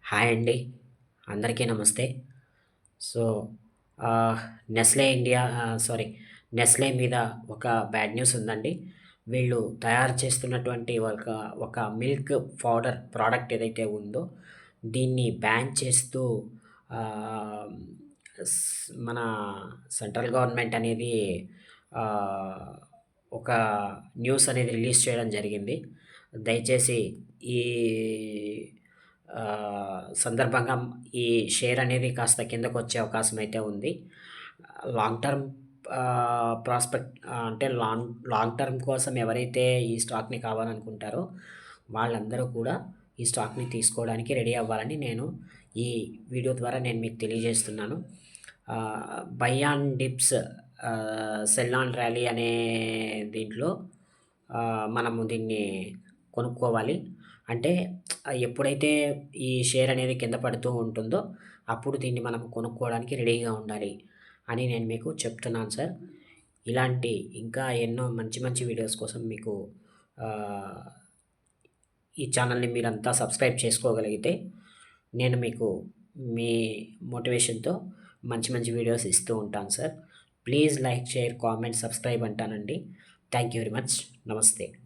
Hi అండి. అందరికీ నమస్తే. సో, ఆహ్, నెస్లే ఇండియా సారీ నెస్లే మీద ఒక బ్యాడ్ న్యూస్ ఉందండి. వీళ్ళు తయారు చేస్తున్నటువంటి ఒక మిల్క్ పౌడర్ ప్రోడక్ట్ ఏదైతే ఉందో, దీన్ని బ్యాన్ చేస్తూ ఆహ్, స్ మన సెంట్రల్ గవర్నమెంట్ అనేది ఆహ్, ఒక న్యూస్ అనేది రిలీజ్ చేయడం జరిగింది. దయచేసి ఈ సందర్భంగా ఈ షేర్ అనేది కాస్త కిందకొచ్చే అవకాశం అయితే ఉంది. లాంగ్ టర్మ్ ప్రాస్పెక్ట్ అంటే లాంగ్ టర్మ్ కోసం ఎవరైతే ఈ స్టాక్‌ని కావాలనుకుంటారో వాళ్ళందరూ కూడా ఈ స్టాక్‌ని తీసుకోవడానికి రెడీ అవ్వాలని నేను ఈ వీడియో ద్వారా నేను మీకు తెలియజేస్తున్నాను. By on dips cell on rally అనే దీంట్లో మనము దీన్ని కొనుక్కోవాలి. అంటే ఎప్పుడైతే ఈ షేర్ అనేది కింద పడుతూ ఉంటుందో, అప్పుడు దీన్ని మనం కొనుక్కోవడానికి రెడీగా ఉండాలి అని నేను మీకు చెప్తున్నాను సార్. ఇలాంటి ఇంకా ఎన్నో మంచి మంచి వీడియోస్ కోసం మీకు ఆహ్, ఈ ఛానల్‌ని మీరంతా సబ్స్క్రైబ్ చేసుకోగలిగితే, నేను మీకు మీ మోటివేషన్‌తో మంచి మంచి వీడియోస్ ఇస్తూ ఉంటాను sir. Please like, share, comment, subscribe అంటానండి. Thank you very much. నమస్తే.